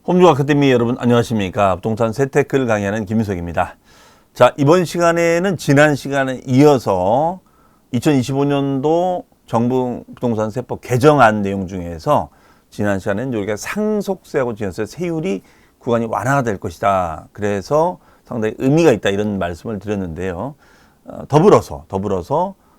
홈주 아카데미 여러분 안녕하십니까. 부동산 세테크를 강의하는 김윤석입니다. 자, 이번 시간에는 지난 시간에 이어서 2025년도 정부 부동산 세법 개정안 내용 중에서 지난 시간에는 우리가 상속세하고 지연세 세율이 구간이 완화가 될 것이다. 그래서 상당히 의미가 있다 이런 말씀을 드렸는데요. 더불어서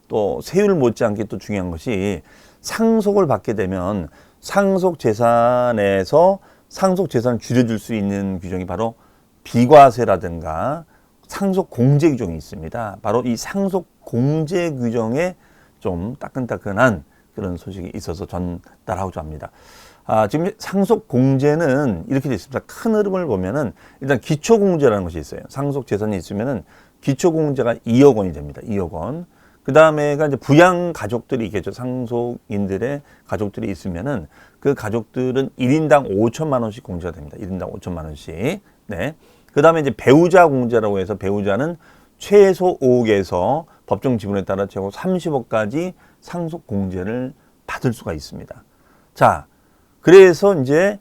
또 세율 못지않게 또 중요한 것이 상속을 받게 되면 상속재산에서 상속재산을 줄여줄 수 있는 규정이 바로 비과세라든가 상속공제 규정이 있습니다. 바로 이 상속공제 규정에 좀 따끈따끈한 그런 소식이 있어서 전달하고자 합니다. 지금 상속공제는 이렇게 되어 있습니다. 큰 흐름을 보면은 일단 기초공제라는 것이 있어요. 상속재산이 있으면은 기초공제가 2억 원이 됩니다. 2억 원. 그 다음에가 이제 부양 가족들이 있겠죠. 상속인들의 가족들이 있으면은 그 가족들은 1인당 5천만 원씩 공제가 됩니다. 1인당 5천만 원씩. 네. 그 다음에 이제 배우자 공제라고 해서 배우자는 최소 5억에서 법정 지분에 따라 최고 30억까지 상속 공제를 받을 수가 있습니다. 자, 그래서 이제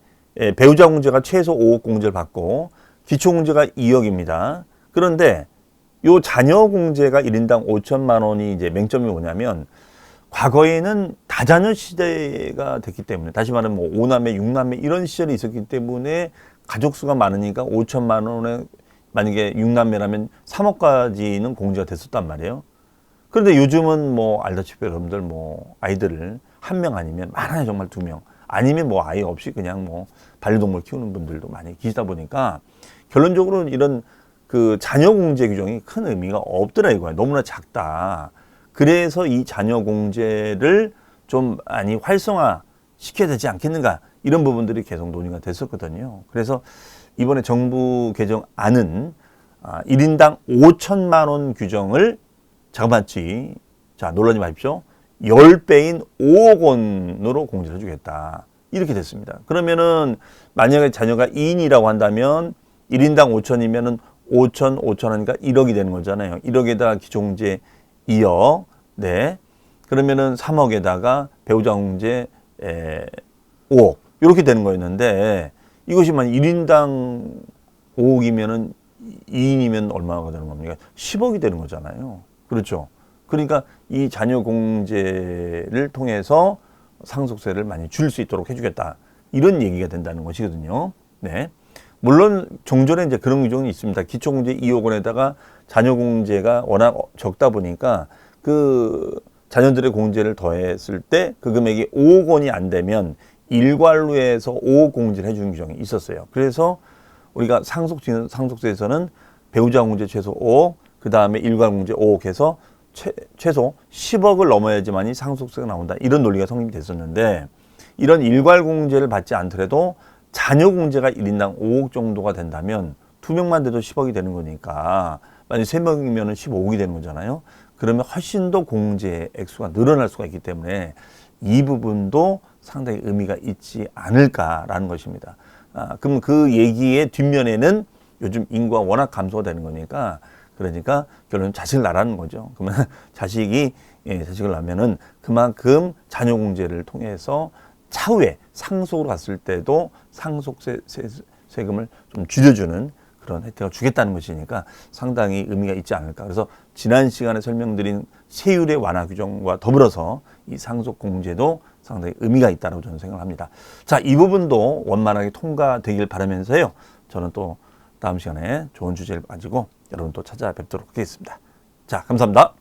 배우자 공제가 최소 5억 공제를 받고 기초 공제가 2억입니다. 그런데 요 자녀 공제가 1인당 5천만 원이 이제 맹점이 뭐냐면 과거에는 다자녀 시대가 됐기 때문에 다시 말하면 뭐 5남매, 6남매 이런 시절이 있었기 때문에 가족 수가 많으니까 5천만 원에 만약에 6남매라면 3억까지는 공제가 됐었단 말이에요. 그런데 요즘은 뭐 알다시피 여러분들 뭐 아이들을 한 명 아니면 많아요. 정말 2명. 아니면 뭐 아이 없이 그냥 뭐 반려동물 키우는 분들도 많이 계시다 보니까 결론적으로는 이런 그 자녀 공제 규정이 큰 의미가 없더라 이거야. 너무나 작다. 그래서 이 자녀 공제를 좀 많이 활성화 시켜야 되지 않겠는가 이런 부분들이 계속 논의가 됐었거든요. 그래서 이번에 정부 개정안은 1인당 5천만 원 규정을 자그마치 자 놀라지 마십시오. 10배인 5억 원으로 공제를 해주겠다. 이렇게 됐습니다. 그러면은 만약에 자녀가 2인이라고 한다면 1인당 5천이면은 5천 하니까 1억이 되는 거잖아요. 1억에다가 기초공제 2억, 네. 그러면은 3억에다가 배우자 공제 5억 이렇게 되는 거였는데 이것이 만 1인당 5억이면은 2인이면 얼마가 되는 겁니까? 10억이 되는 거잖아요. 그렇죠. 그러니까 이 자녀 공제를 통해서 상속세를 많이 줄 수 있도록 해주겠다. 이런 얘기가 된다는 것이거든요. 네. 물론 종전에 이제 그런 규정이 있습니다. 기초공제 2억 원에다가 자녀공제가 워낙 적다 보니까 그 자녀들의 공제를 더했을 때 그 금액이 5억 원이 안 되면 일괄로 해서 5억 공제를 해주는 규정이 있었어요. 그래서 우리가 상속세에서는 배우자 공제 최소 5억, 그 다음에 일괄 공제 5억 해서 최소 10억을 넘어야지만이 상속세가 나온다. 이런 논리가 성립이 됐었는데 이런 일괄 공제를 받지 않더라도 자녀 공제가 1인당 5억 정도가 된다면 2명만 돼도 10억이 되는 거니까 만약 3명이면 15억이 되는 거잖아요. 그러면 훨씬 더 공제 액수가 늘어날 수가 있기 때문에 이 부분도 상당히 의미가 있지 않을까라는 것입니다. 그럼 그 얘기의 뒷면에는 요즘 인구가 워낙 감소가 되는 거니까 그러니까 결론은 자식을 낳으라는 거죠. 그러면 자식을 낳으면은 그만큼 자녀 공제를 통해서 차후에 상속으로 갔을 때도 상속세 세금을 좀 줄여주는 그런 혜택을 주겠다는 것이니까 상당히 의미가 있지 않을까. 그래서 지난 시간에 설명드린 세율의 완화 규정과 더불어서 이 상속 공제도 상당히 의미가 있다고 저는 생각을 합니다. 자, 이 부분도 원만하게 통과되길 바라면서요. 저는 또 다음 시간에 좋은 주제를 가지고 여러분 또 찾아뵙도록 하겠습니다. 자, 감사합니다.